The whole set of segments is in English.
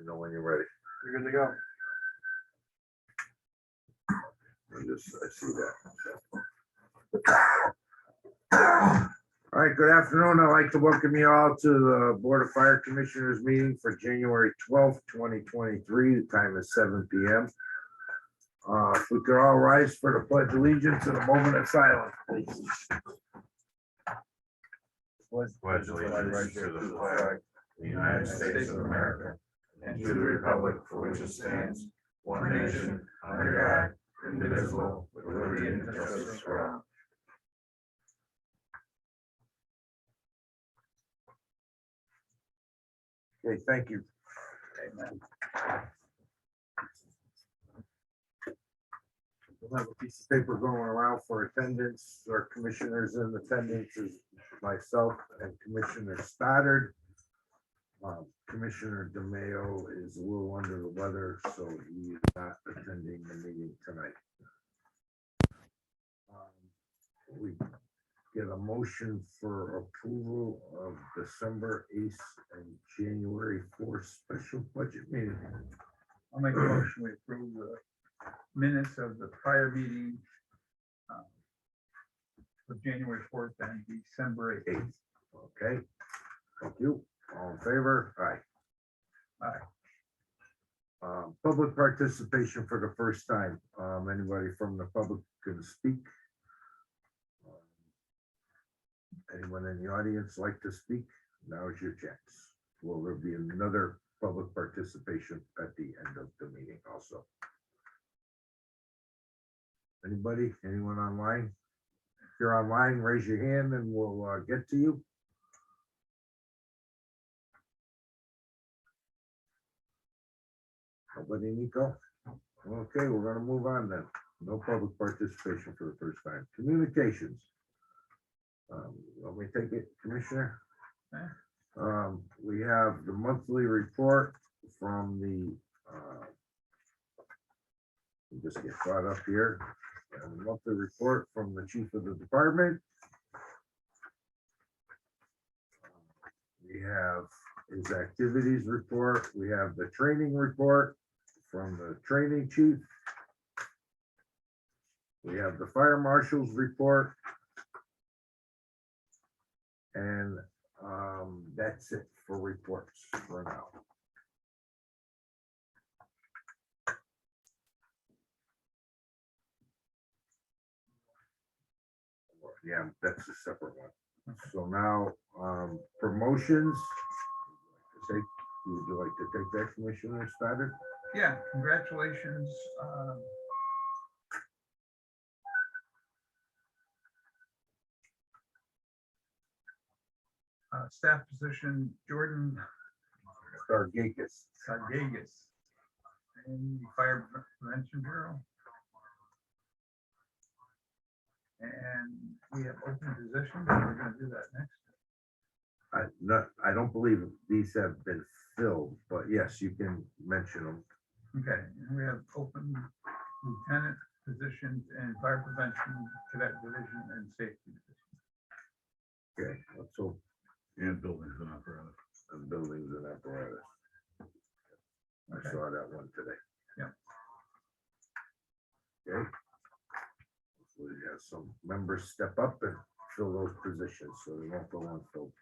know when you're ready. You're good to go. I see that. All right, good afternoon. I'd like to welcome you all to the Board of Fire Commissioners meeting for January 12th, 2023. The time is 7 p.m. If we could all rise for the pledge of allegiance and a moment of silence, please. Pledge allegiance to the flag of the United States of America and to the republic for which it stands, one nation, under God, indivisible, with liberty and justice for all. Okay, thank you. Amen. We'll have a piece of paper going around for attendance. Our commissioners in attendance is myself and Commissioner Stoddard. Commissioner DeMayo is a little under the weather, so he is not attending the meeting tonight. We get a motion for approval of December 8th and January 4th special budget meeting. I'll make a motion, we approve the minutes of the prior meeting of January 4th and December 8th. Okay, thank you. All in favor? Aye. Aye. Public participation for the first time. Anybody from the public can speak. Anyone in the audience like to speak? Now is your chance. Will there be another public participation at the end of the meeting also? Anybody? Anyone online? If you're online, raise your hand and we'll get to you. Nobody, Nico? Okay, we're gonna move on then. No public participation for the first time. Communications. Let me take it, Commissioner. We have the monthly report from the, just get caught up here. The monthly report from the chief of the department. We have his activities report. We have the training report from the training chief. We have the fire marshal's report. And that's it for reports for now. Yeah, that's a separate one. So now, promotions. Would you like to take that, Commissioner Stoddard? Yeah, congratulations. Staff position Jordan Stargakis. Sargagas in the Fire Prevention Bureau. And we have open positions. We're going to do that next. I don't believe these have been filled, but yes, you can mention them. Okay, and we have open lieutenant positions in Fire Prevention, Cadet Division, and Safety Division. Okay, let's hope. And buildings and apparatus. And buildings and apparatus. I Okay. saw that one today. Yeah. Okay. We have some members step up and fill those positions, so we won't go unfilled.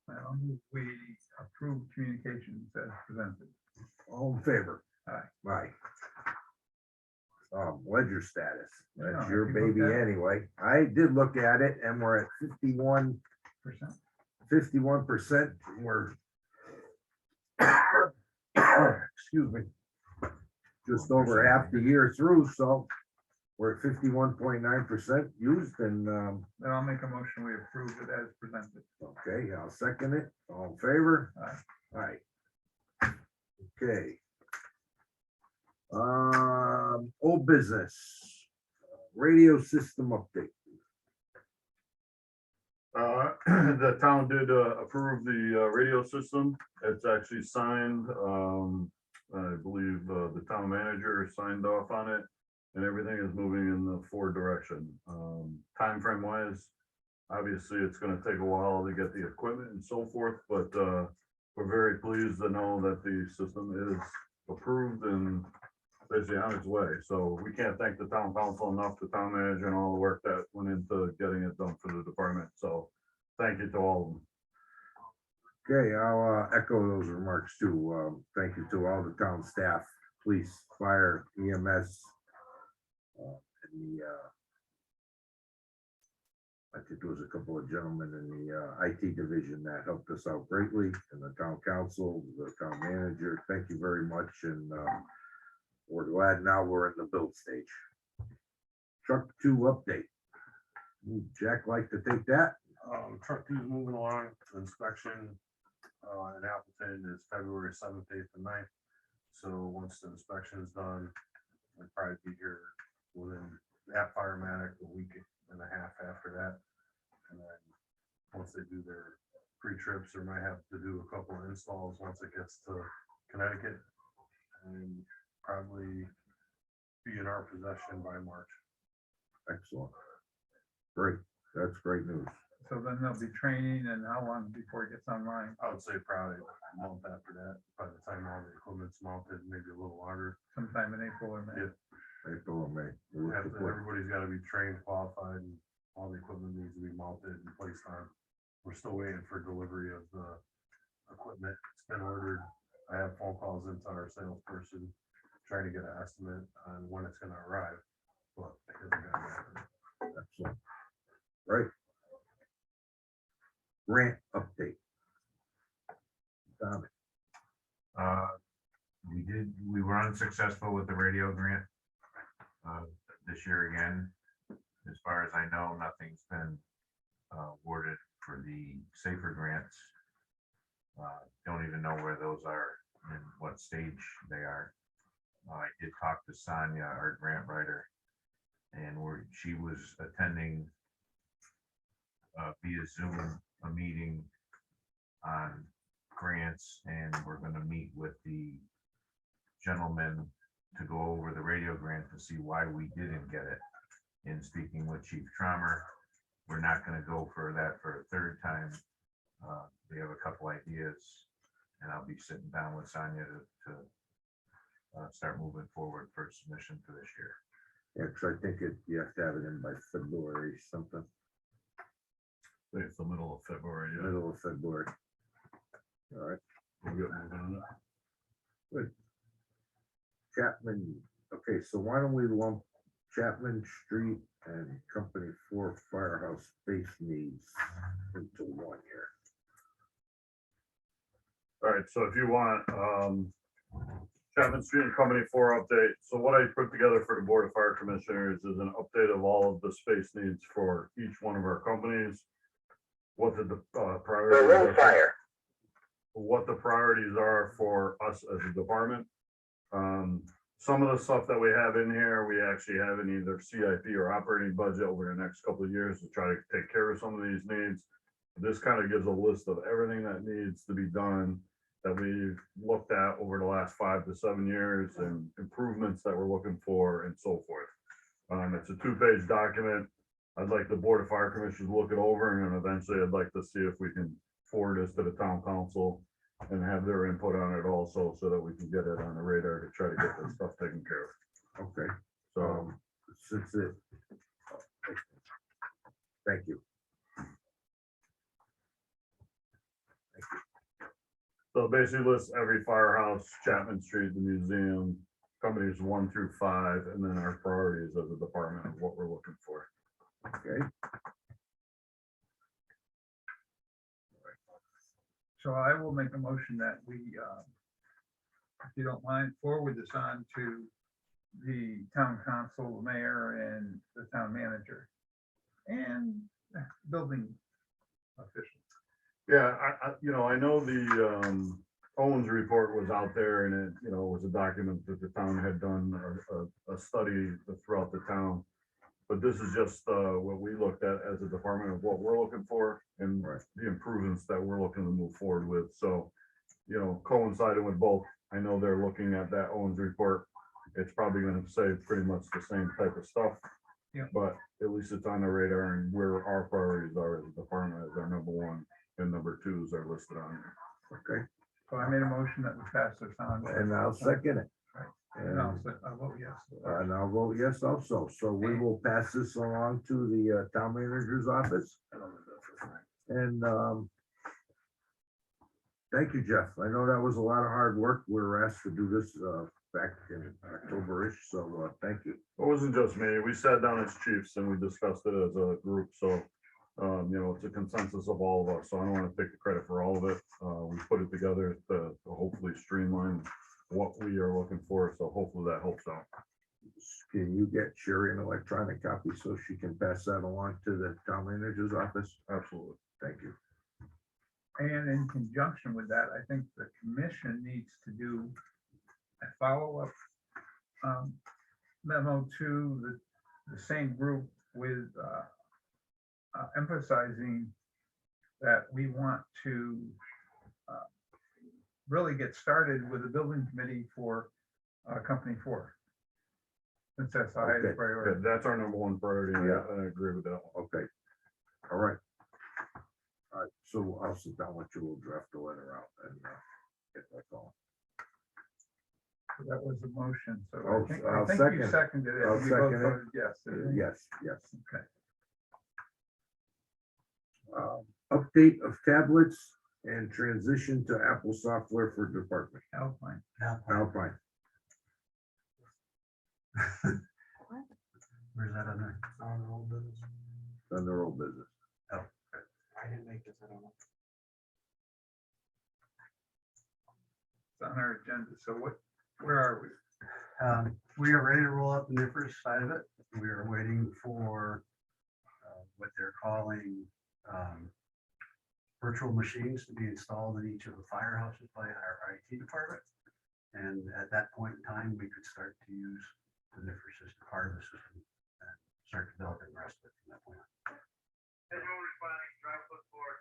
Well, we approve communications as presented. All in favor? Aye. Aye. Ledger status, Yeah, that's your if you look baby at it. anyway. I did look at it and we're at 51%. We're excuse me, just over half the year through, so we're at 51.9% used and Then I'll make a motion, we approve it as presented. okay, I'll second it. All in favor? Aye. Aye. Okay. Old business, radio system update. The town did approve the radio system. It's actually signed. I believe the town manager signed off on it, and everything is moving in the forward direction. Time frame wise, obviously, it's going to take a while to get the equipment and so forth, but we're very pleased to know that the system is approved and basically on its way. So we can't thank the town council enough, the town manager and all the work that went into getting it done for the department. So thank you to all of them. Okay, I'll echo those remarks too. Thank you to all the town staff, police, fire, EMS. And I think there was a couple of gentlemen in the IT division that helped us out greatly, and the town council, the town manager. Thank you very much, and we're glad now we're in the build stage. Truck 2 update. Would Jack like to take that? Truck 2 is moving along. Inspection in Appleton is February 7th, 8th, and 9th. So once the inspection is done, we'll probably be here within that Firematic a week and a half after that. And then once they do their pre-trips, they might have to do a couple of installs once it gets to Connecticut, and probably be in our possession by March. Excellent. Great. That's great news. So then there'll be training, and how long before it gets online? I would say probably a month after that, by the time all the equipment's mounted, maybe a little longer. Sometime in April or May. Yeah. April or May. Everybody's got to be trained, qualified, and all the equipment needs to be mounted and placed on. We're still waiting for delivery of the equipment. It's been ordered. I have phone calls into our salesperson trying to get an estimate on when it's going to arrive, but it hasn't gotten there. Excellent. Right. Grant update. Tommy. We were unsuccessful with the radio grant this year again. As far as I know, nothing's been awarded for the safer grants. Don't even know where those are and what stage they are. I did talk to Sonia, our grant writer, and she was attending via Zoom a meeting on grants, and we're going to meet with the gentleman to go over the radio grant to see why we didn't get it. In speaking with Chief Trommer, we're not going to go for that for a third time. We have a couple ideas, and I'll be sitting down with Sonia to start moving forward for submission for this year. Yeah, because I think you have to have it in by February something, I think it's the middle of February. Yeah. middle of February. All right, We'll get moving on it. good. Chapman, okay, so why don't we lump Chapman Street and Company 4 Firehouse space needs into one here? All right, so if you want, Chapman Street and Company 4 update. So what I put together for the Board of Fire Commissioners is an update of all of the space needs for each one of our companies. What the priorities are. What the priorities are for us as a department. Some of the stuff that we have in here, we actually have in either CIP or operating budget over the next couple of years to try to take care of some of these needs. This kind of gives a list of everything that needs to be done that we've looked at over the last 5 to 7 years and improvements that we're looking for and so forth. It's a 2-page document. I'd like the Board of Fire Commissioners to look it over, and eventually I'd like to see if we can forward this to the town council and have their input on it also, so that we can get it on the radar to try to get this stuff taken care of. Okay, So, since it, thank you. so basically lists every firehouse, Chapman Street, the museum, companies 1 through 5, and then our priorities as a department of what we're looking for. Okay, So I will make a motion that we, if you don't mind, forward this on to the town council, the mayor, and the town manager, and building official. Yeah, I know the Owens report was out there, and it, was a document that the town had done a study throughout the town. But this is just what we looked at as a department of what we're looking for and the improvements that we're looking to move forward with. So, coinciding with both, I know they're looking at that Owens report. It's probably going to say pretty much the same type of stuff. Yeah. But at least it's on the radar and where our priorities are as a department as our number 1 and number 2s are listed on here. okay. So I made a motion that we pass this on. And I'll second it. And I'll And say- I'll vote yes. and I'll vote yes also. So we will pass this along to the town manager's office. And thank you, Jeff. I know that was a lot of hard work. We were asked to do this back in October-ish, so thank you. It wasn't just me. We sat down as chiefs and we discussed it as a group, so, it's a consensus of all of us, so I don't want to take the credit for all of it. We put it together to hopefully streamline what we are looking for, so hopefully that helps out. Can you get Sherry an electronic copy so she can pass that along to the town manager's office? Absolutely. Thank you. And in conjunction with that, I think the commission needs to do a follow-up memo to the same group with emphasizing that we want to really get started with the building committee for Company 4. Since that's the highest Okay, Yeah, priority. that's our number one priority. And Yeah. I agree with that one. Okay. All right. All right, so I'll sit down with you, we'll draft the letter out and get that going. So that was the motion. So I'll- I think I'll you second. seconded it. I'll We both second it. voted yes. didn't we? Yes, yes. Okay. Update of tablets and transition to Apple software for department. Alpine. Alpine. Where's that on there? On the old business. Under old business. I didn't make this, I don't know. It's on our agenda. So where are we? We are ready to roll out the NIFRS side of it. We are waiting for what they're calling virtual machines to be installed in each of the firehouses by our IT department. And at that point in time, we could start to use the NIFRS system, part of the system, and start developing the rest of it from that point on.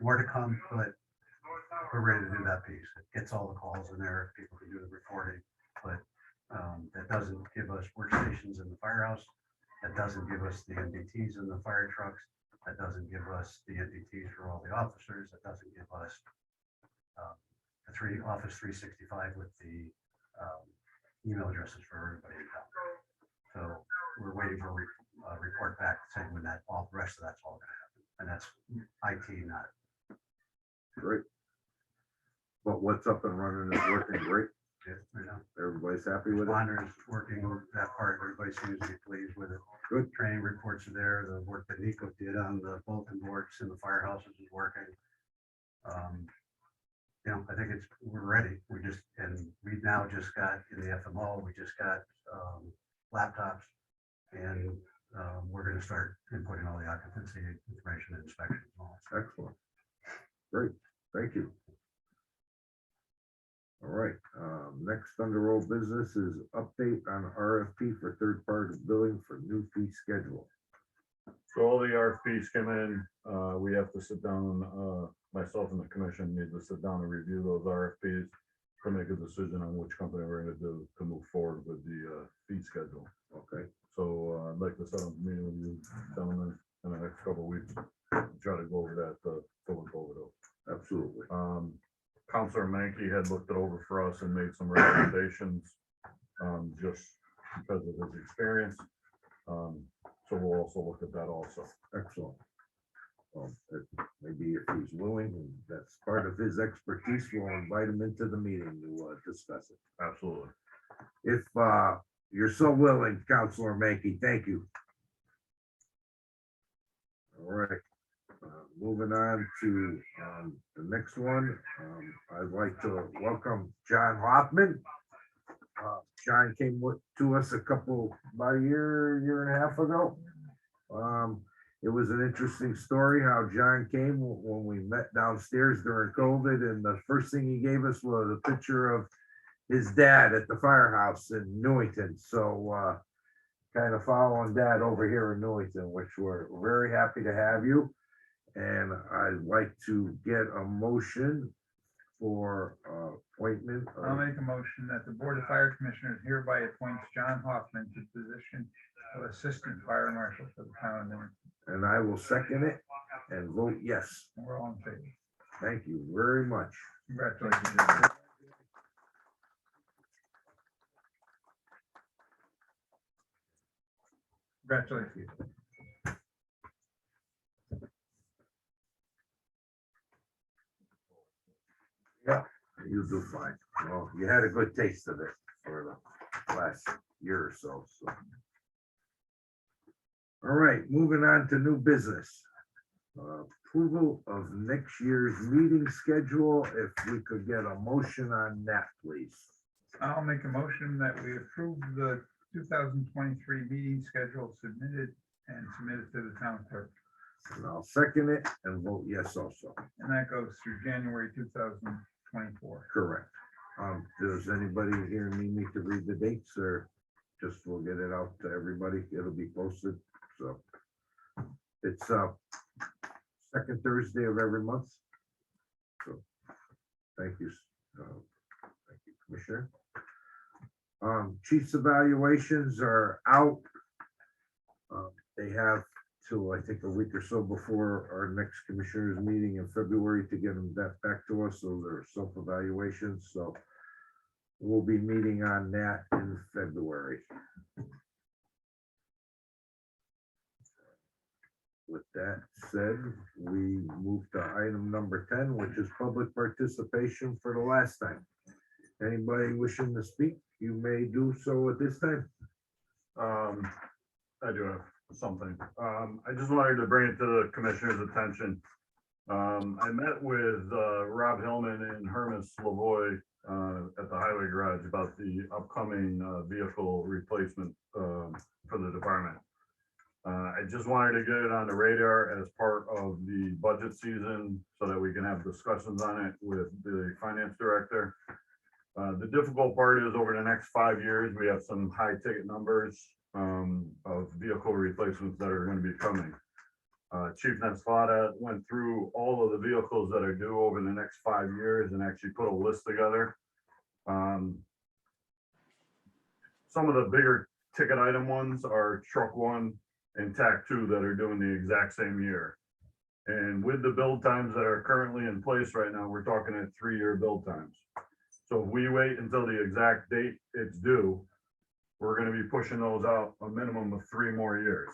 More to come, but we're ready to do that piece. It gets all the calls in there, people can do the reporting, but that doesn't give us workstations in the firehouse. That doesn't give us the NDTs in the fire trucks. That doesn't give us the NDTs for all the officers. That doesn't give us the Office 365 with the email addresses for everybody in town. So we're waiting for a report back saying when that, all the rest of that's all gonna happen. And that's IT, not. Great. But what's up and running is working great. You know, Everybody's happy with it. Wander's working that part. Everybody seems to be pleased with it. Good. Training reports are there. The work that Nico did on the bulletin boards in the firehouses is working. I think we're ready. We now just got in the FMO, we just got laptops, and we're gonna start inputting all the occupancy information and inspections and all that. Excellent. Great, thank you. All right, next under old business is update on RFP for third-party billing for new fee schedule. So all the RFPs came in, we have to sit down, myself and the commission need to sit down and review those RFPs to make a decision on which company we're gonna do to move forward with the fee schedule. Okay, So I'd like to set up a meeting with you gentlemen in the next couple of weeks, try to go over that, fully go over those. absolutely. Counselor Mankey had looked it over for us and made some recommendations, just because of his experience. So we'll also look at that also. Excellent. Maybe if he's willing, and that's part of his expertise, we'll invite him into the meeting to discuss it. Absolutely. If you're so willing, Counselor Mankey, thank you. All right, moving on to the next one. I'd like to welcome John Hoffman. John came to us about a year and a half ago. It was an interesting story how John came when we met downstairs during COVID, and the first thing he gave us was a picture of his dad at the firehouse in Newington. So kind of following Dad over here in Newington, which we're very happy to have you. And I'd like to get a motion for appointment. I'll make a motion that the Board of Fire Commissioners hereby appoints John Hoffman to the position of Assistant Fire Marshal for the town of Newington. And I will second it and vote yes. We're all in favor. Thank you very much. Congratulations. Congratulations. You do fine. Well, you had a good taste of it for the last year or so, so. All right, moving on to new business. Approval of next year's meeting schedule. If we could get a motion on that, please. I'll make a motion that we approve the 2023 meeting schedule submitted to the town clerk. And I'll second it and vote yes also. And that goes through January 2024. Correct. Does anybody here need me to read the dates or just we'll get it out to everybody? It'll be posted, so. It's second Thursday of every month. So, thank you. Thank you, Commissioner. Chief's evaluations are out. They have till I think a week or so before our next commissioners meeting in February to get them that back to us. So they're self-evaluations. So we'll be meeting on that in February. With that said, we move to item number 10, which is public participation for the last time. Anybody wishing to speak, you may do so at this time. I do have something. I just wanted to bring it to the commissioner's attention. I met with Rob Hillman and Hermes Lavoy at the highway garage about the upcoming vehicle replacement for the department. I just wanted to get it on the radar as part of the budget season so that we can have discussions on it with the finance director. The difficult part is over the next 5 years, we have some high ticket numbers of vehicle replacements that are going to be coming. Chief Nensplata went through all of the vehicles that are due over the next 5 years and actually put a list together. Some of the bigger ticket item ones are truck 1 and TAC 2 that are doing the exact same year. And with the build times that are currently in place right now, we're talking at 3-year build times. So if we wait until the exact date it's due, we're going to be pushing those out a minimum of 3 more years.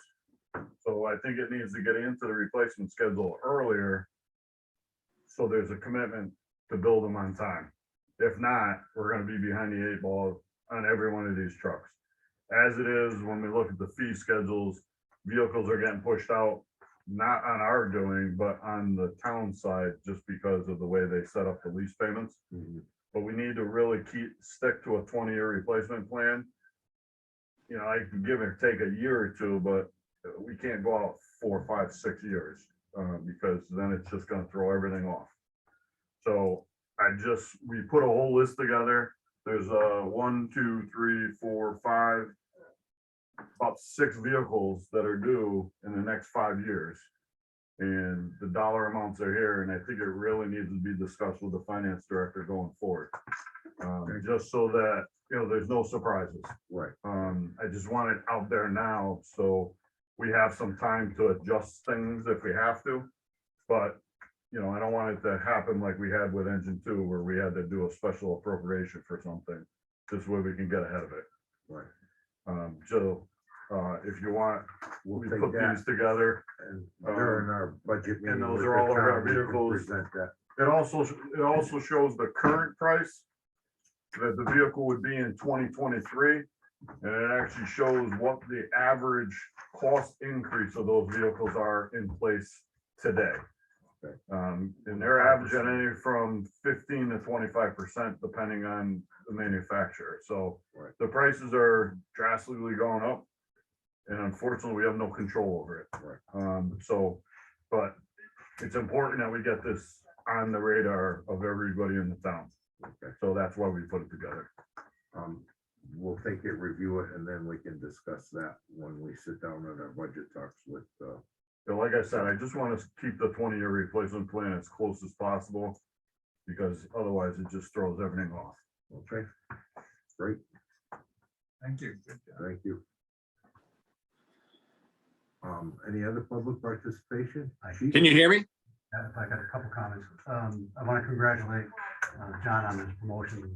So I think it needs to get into the replacement schedule earlier. So there's a commitment to build them on time. If not, we're going to be behind the 8 ball on every one of these trucks. As it is, when we look at the fee schedules, vehicles are getting pushed out, not on our doing, but on the town side, just because of the way they set up the lease payments. But we need to really stick to a 20-year replacement plan. You know, I can give or take a year or 2, but we can't go out 4, 5, 6 years because then it's just going to throw everything off. So we put a whole list together. There's 1, 2, 3, 4, 5, about 6 vehicles that are due in the next 5 years. And the dollar amounts are here, and I think it really needs to be discussed with the finance director going forward. Just so that, you know, there's no surprises. Right. I just want it out there now, so we have some time to adjust things if we have to. But, you know, I don't want it to happen like we had with engine 2, where we had to do a special appropriation for something. This way we can get ahead of it. Right. If you want, We'll we take put that these together. and during our budget meeting. and those with are the all of our town, we can vehicles. present that. It also shows the current price that the vehicle would be in 2023. And it actually shows what the average cost increase of those vehicles are in place today. Okay. And they're averaging anywhere from 15 to 25%, depending on the manufacturer. So Right. the prices are drastically going up. And unfortunately, we have no control over it. Right. But it's important that we get this on the radar of everybody in the town. Okay. So that's why we put it together. We'll take it, review it, and then we can discuss that when we sit down at our budget talks with, So like I said, I just want to keep the 20-year replacement plan as close as possible, because otherwise it just throws everything off. okay? Great, Thank you. Good job. thank you. Any other public participation? Chief? Can you hear me? I got a couple comments. I want to congratulate John on his promotion to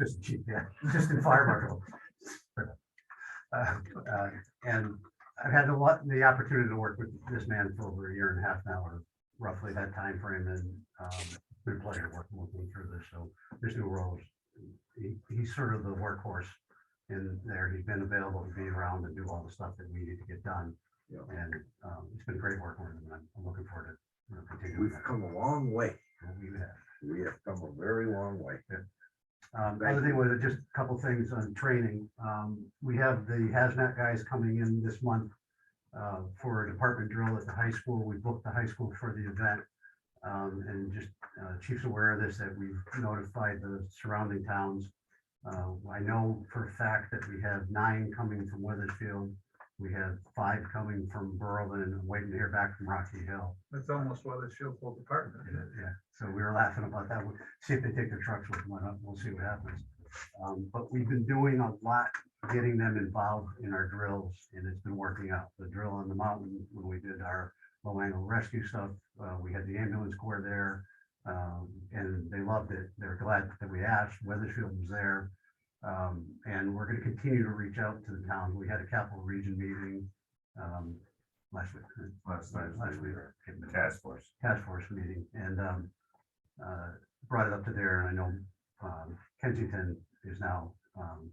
assistant chief, yeah, assistant fire marshal. And I've had the opportunity to work with this man for over a year and a half now, or roughly that time frame, and been a pleasure working with him through this. So this new role, he's sort of the workhorse in there. He's been available to be around and do all the stuff that we need to get done. Yeah. And it's been great working with him. I'm looking forward to continuing. We've that. come a long way. We have. We have come a very long way. Other thing was just a couple things on training. We have the hazmat guys coming in this month for a department drill at the high school. We booked the high school for the event. And just chief's aware of this, that we've notified the surrounding towns. I know for a fact that we have 9 coming from Weathersfield. We have 5 coming from Berlin, and I'm waiting to hear back from Rocky Hill. That's almost Weathersfield full department. Yeah, so we were laughing about that. We'll see if they take their trucks with them or not. We'll see what happens. But we've been doing a lot, getting them involved in our drills, and it's been working out. The drill on the mountain, when we did our low angle rescue stuff, we had the ambulance corps there, and they loved it. They're glad that we asked. Weathersfield was there. And we're going to continue to reach out to the towns. We had a capital region meeting last week. Last week. Task force. Task force meeting, and brought it up to there. And I know Kensington is now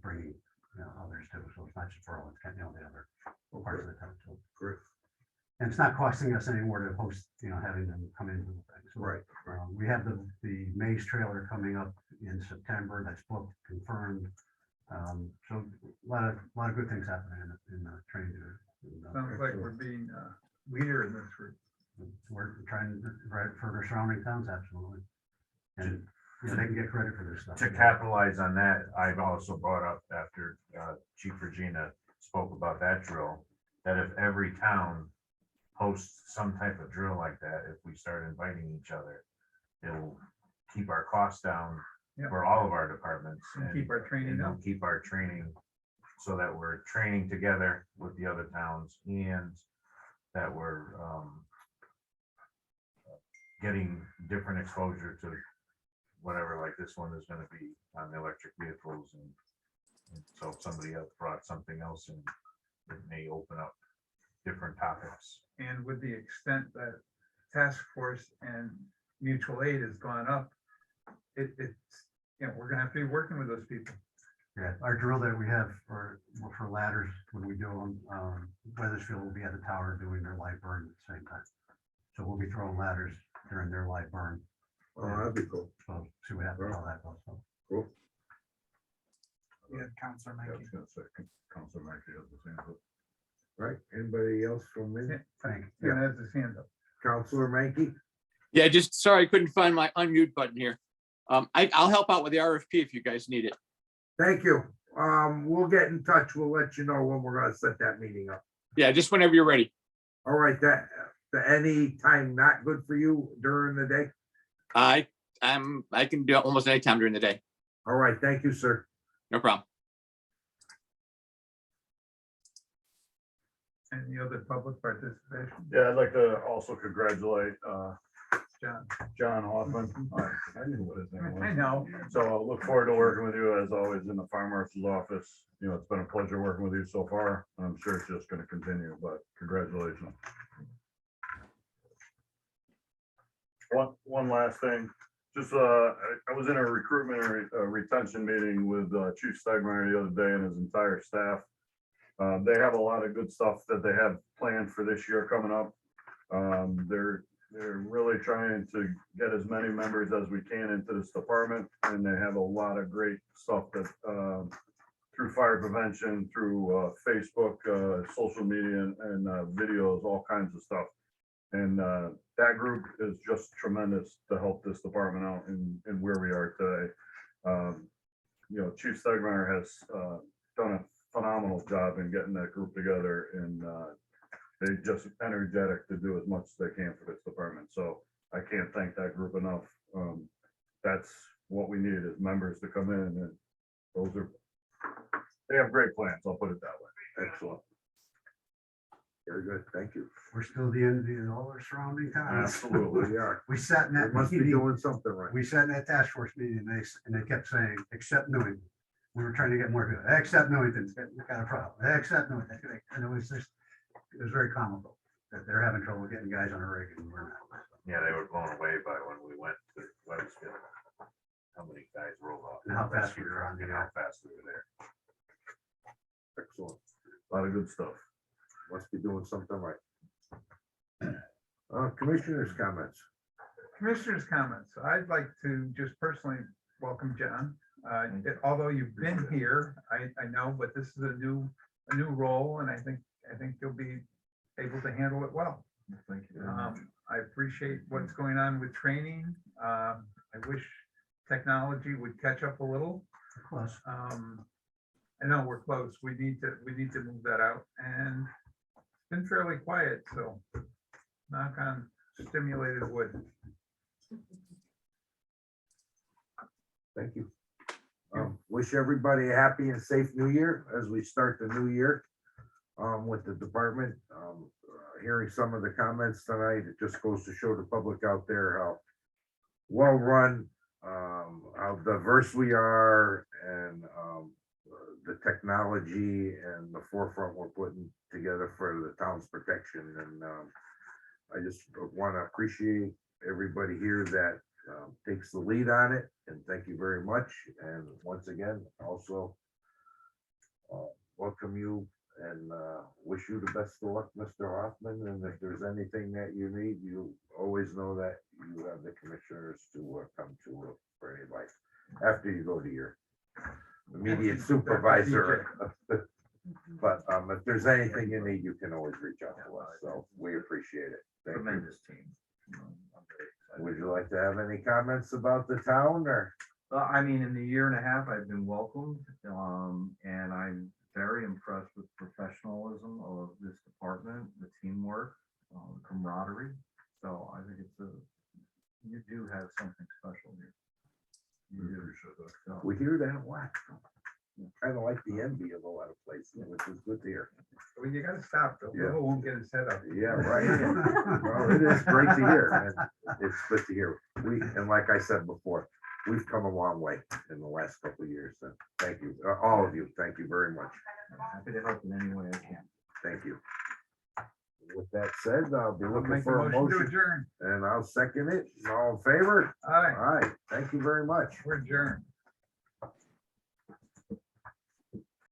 bringing others too. So it's not just Berlin, it's kind of the other parts of the town. So Great. and it's not costing us any more to host, having them come in. So, Right. we have the Maze trailer coming up in September. That's booked, confirmed. So a lot of good things happening in the training. Sounds like we're being leader in this group. We're trying to right for the surrounding towns, absolutely. And they can get credit for this stuff. To capitalize on that, I've also brought up after Chief Regina spoke about that drill, that if every town hosts some type of drill like that, if we start inviting each other, it'll keep our costs down Yeah. for all of our departments. And keep our training and up. we'll keep our training so that we're training together with the other towns, and that we're getting different exposure to whatever, like this one is gonna be on the electric vehicles, and so if somebody else brought something else in, it may open up different topics. And with the extent that task force and mutual aid has gone up, it's, we're gonna have to be working with those people. Yeah, our drill that we have for ladders, when we do them, Weathersfield will be at the tower doing their light burn at the same time. So we'll be throwing ladders during their light burn. Oh, that'd be cool. So see what happens, how that goes. So, Cool. Yeah, Counselor Yeah, I Mackey. was gonna say, Councilor Mackey has the same. Right. Anybody else from me? thank you. Ken has his hand up. Counselor Mankey? Yeah, just sorry, I couldn't find my unmute button here. I'll help out with the RFP if you guys need it. Thank you. We'll get in touch. We'll let you know when we're gonna set that meeting up. Yeah, just whenever you're ready. All right, any time not good for you during the day? I can do it almost any time during the day. All right, thank you, sir. No problem. Any other public participation? Yeah, I'd like to also congratulate John? John Hoffman. I knew what his name was. I know. So I look forward to working with you as always in the fire marshal's office. It's been a pleasure working with you so far. I'm sure it's just going to continue, but congratulations. One last thing, just I was in a recruitment and retention meeting with Chief Stegmeyer the other day and his entire staff. They have a lot of good stuff that they have planned for this year coming up. They're really trying to get as many members as we can into this department, and they have a lot of great stuff that through fire prevention, through Facebook, social media, and videos, all kinds of stuff. And that group is just tremendous to help this department out in where we are today. Chief Stegmeyer has done a phenomenal job in getting that group together, and they're just energetic to do as much as they can for this department. So I can't thank that group enough. That's what we need, is members to come in, and they have great plans. I'll put it that way. Excellent. Very good, thank you. We're still the envy of all our surrounding towns. Absolutely. We are. We sat in We that must be meeting, doing something right. we sat in that task force meeting, and they kept saying, except Newington. We were trying to get more good, except Newington's got a problem, except Newington. And it was just, it was very comical that they're having trouble getting guys on a rig and we're not. Yeah, they were blown away by when we went to Weathersfield. How many guys rolled off. And how fast we were on, And how fast we were there. Excellent. A lot of good stuff. Must be doing something right. Commissioners' comments. Commissioners' comments. I'd like to just personally welcome John. Although you've been here, I know, but this is a new role, and I think you'll be able to handle it well. Thank you. I appreciate what's going on with training. I wish technology would catch up a little. Close. I know we're close. We need to move that out, and it's been fairly quiet, so knock on stimulated wood. Thank you. Wish everybody a happy and safe new year as we start the new year with the department. Hearing some of the comments tonight, it just goes to show the public out there how well-run, how diverse we are, and the technology and the forefront we're putting together for the town's protection. And I just want to appreciate everybody here that takes the lead on it, and thank you very much. And once again, also welcome you and wish you the best of luck, Mr. Hoffman. And if there's anything that you need, you always know that you have the commissioners to come to for any advice after you go to your immediate supervisor. But if there's anything you need, you can always reach out to us. So we appreciate it. Thank you. Tremendous team. Would you like to have any comments about the town or? I mean, in the year and a half, I've been welcomed, and I'm very impressed with the professionalism of this department, the teamwork, camaraderie. So I think you do have something special here. You do. So, We hear that a lot. Kind of like the envy of a lot of places, which is good to hear. Well, you gotta stop, though. Yeah. People won't get his head up. Yeah, right. Well, it is great to hear, and it's good to hear. And like I said before, we've come a long way in the last couple of years. So thank you, all of you. Thank you very much. I'm happy to help in any way I can. Thank you. With that said, I'll be I'll looking make a for a motion to motion adjourn. and I'll second it. All in favor? All right, All right. Thank you very much. we're adjourned.